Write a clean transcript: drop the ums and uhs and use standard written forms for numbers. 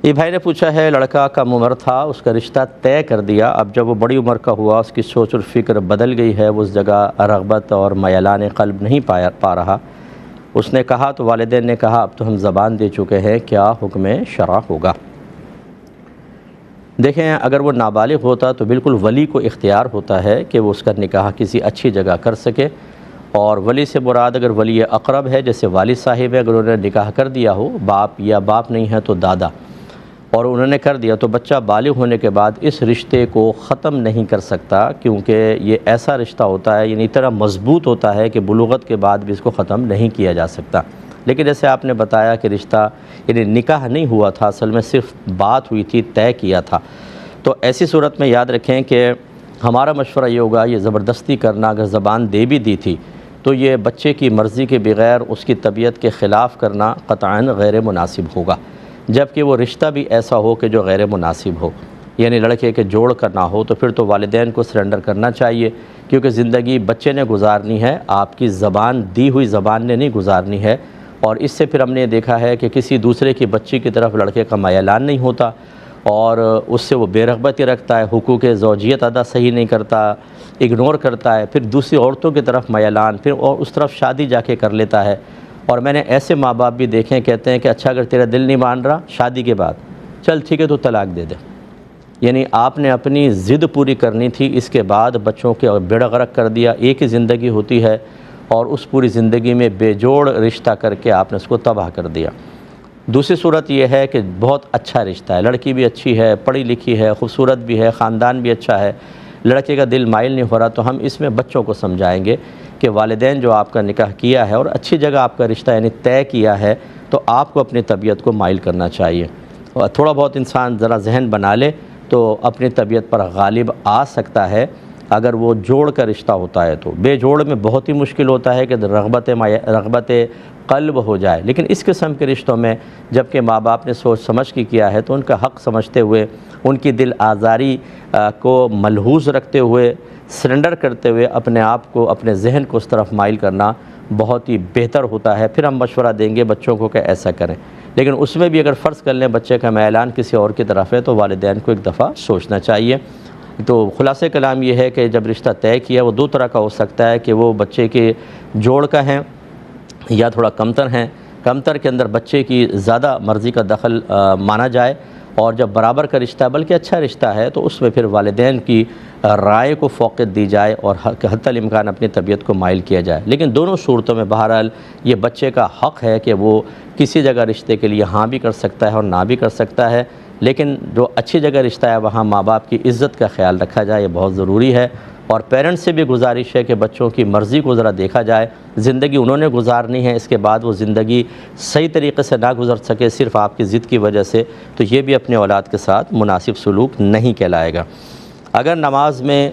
یہ بھائی نے پوچھا ہے، لڑکا کم عمر تھا، اس کا رشتہ طے کر دیا، اب جب وہ بڑی عمر کا ہوا اس کی سوچ اور فکر بدل گئی ہے، وہ اس جگہ رغبت اور میلان قلب نہیں پا رہا۔ اس نے کہا تو والدین نے کہا اب تو ہم زبان دے چکے ہیں، کیا حکم شرع ہوگا؟ دیکھیں، اگر وہ نابالغ ہوتا تو بالکل ولی کو اختیار ہوتا ہے کہ وہ اس کا نکاح کسی اچھی جگہ کر سکے، اور ولی سے مراد اگر ولی اقرب ہے جیسے والد صاحب ہے، اگر انہوں نے نکاح کر دیا ہو، باپ یا باپ نہیں ہے تو دادا، اور انہوں نے کر دیا تو بچہ بالغ ہونے کے بعد اس رشتے کو ختم نہیں کر سکتا، کیونکہ یہ ایسا رشتہ ہوتا ہے، یعنی اتنا مضبوط ہوتا ہے کہ بلوغت کے بعد بھی اس کو ختم نہیں کیا جا سکتا۔ لیکن جیسے آپ نے بتایا کہ رشتہ یعنی نکاح نہیں ہوا تھا، اصل میں صرف بات ہوئی تھی، طے کیا تھا، تو ایسی صورت میں یاد رکھیں کہ ہمارا مشورہ یہ ہوگا، یہ زبردستی کرنا اگر زبان دے بھی دی تھی تو یہ بچے کی مرضی کے بغیر اس کی طبیعت کے خلاف کرنا قطعاً غیر مناسب ہوگا، جبکہ وہ رشتہ بھی ایسا ہو کہ جو غیر مناسب ہو، یعنی لڑکے کے جوڑ کا نہ ہو، تو پھر تو والدین کو سرنڈر کرنا چاہیے، کیونکہ زندگی بچے نے گزارنی ہے، آپ کی زبان دی ہوئی زبان نے نہیں گزارنی ہے۔ اور اس سے پھر ہم نے دیکھا ہے کہ کسی دوسرے کی بچی کی طرف لڑکے کا میلان نہیں ہوتا، اور اس سے وہ بے رغبتی رکھتا ہے، حقوق زوجیت ادا صحیح نہیں کرتا، اگنور کرتا ہے، پھر دوسری عورتوں کی طرف میلان، پھر اور اس طرف شادی جا کے کر لیتا ہے۔ اور میں نے ایسے ماں باپ بھی دیکھیں، کہتے ہیں کہ اچھا اگر تیرا دل نہیں مان رہا شادی کے بعد، چل ٹھیک ہے تو طلاق دے دے، یعنی آپ نے اپنی ضد پوری کرنی تھی، اس کے بعد بچوں کے بیڑا غرق کر دیا۔ ایک ہی زندگی ہوتی ہے اور اس پوری زندگی میں بے جوڑ رشتہ کر کے آپ نے اس کو تباہ کر دیا۔ دوسری صورت یہ ہے کہ بہت اچھا رشتہ ہے، لڑکی بھی اچھی ہے، پڑھی لکھی ہے، خوبصورت بھی ہے، خاندان بھی اچھا ہے، لڑکے کا دل مائل نہیں ہو رہا، تو ہم اس میں بچوں کو سمجھائیں گے کہ والدین جو آپ کا نکاح کیا ہے اور اچھی جگہ آپ کا رشتہ یعنی طے کیا ہے، تو آپ کو اپنی طبیعت کو مائل کرنا چاہیے، اور تھوڑا بہت انسان ذرا ذہن بنا لے تو اپنی طبیعت پر غالب آ سکتا ہے۔ اگر وہ جوڑ کا رشتہ ہوتا ہے تو بے جوڑ میں بہت ہی مشکل ہوتا ہے کہ رغبت قلب ہو جائے، لیکن اس قسم کے رشتوں میں جب کہ ماں باپ نے سوچ سمجھ کے کیا ہے تو ان کا حق سمجھتے ہوئے، ان کی دل آزاری کو ملحوظ رکھتے ہوئے، سرنڈر کرتے ہوئے اپنے آپ کو، اپنے ذہن کو اس طرف مائل کرنا بہت ہی بہتر ہوتا ہے۔ پھر ہم مشورہ دیں گے بچوں کو کہ ایسا کریں، لیکن اس میں بھی اگر فرض کر لیں بچے کا میلان کسی اور کی طرف ہے تو والدین کو ایک دفعہ سوچنا چاہیے۔ تو خلاصہ کلام یہ ہے کہ جب رشتہ طے کیا وہ دو طرح کا ہو سکتا ہے کہ وہ بچے کے جوڑ کا ہیں یا تھوڑا کمتر ہیں۔ کمتر کے اندر بچے کی زیادہ مرضی کا دخل مانا جائے، اور جب برابر کا رشتہ بلکہ اچھا رشتہ ہے تو اس میں پھر والدین کی رائے کو فوقیت دی جائے اور حتی الامکان اپنی طبیعت کو مائل کیا جائے۔ لیکن دونوں صورتوں میں بہرحال یہ بچے کا حق ہے کہ وہ کسی جگہ رشتے کے لیے ہاں بھی کر سکتا ہے اور نہ بھی کر سکتا ہے، لیکن جو اچھی جگہ رشتہ ہے وہاں ماں باپ کی عزت کا خیال رکھا جائے، یہ بہت ضروری ہے۔ اور پیرنٹس سے بھی گزارش ہے کہ بچوں کی مرضی کو ذرا دیکھا جائے، زندگی انہوں نے گزارنی ہے، اس کے بعد وہ زندگی صحیح طریقے سے نہ گزر سکے صرف آپ کی ضد کی وجہ سے، تو یہ بھی اپنے اولاد کے ساتھ مناسب سلوک نہیں کہلائے گا۔ اگر نماز میں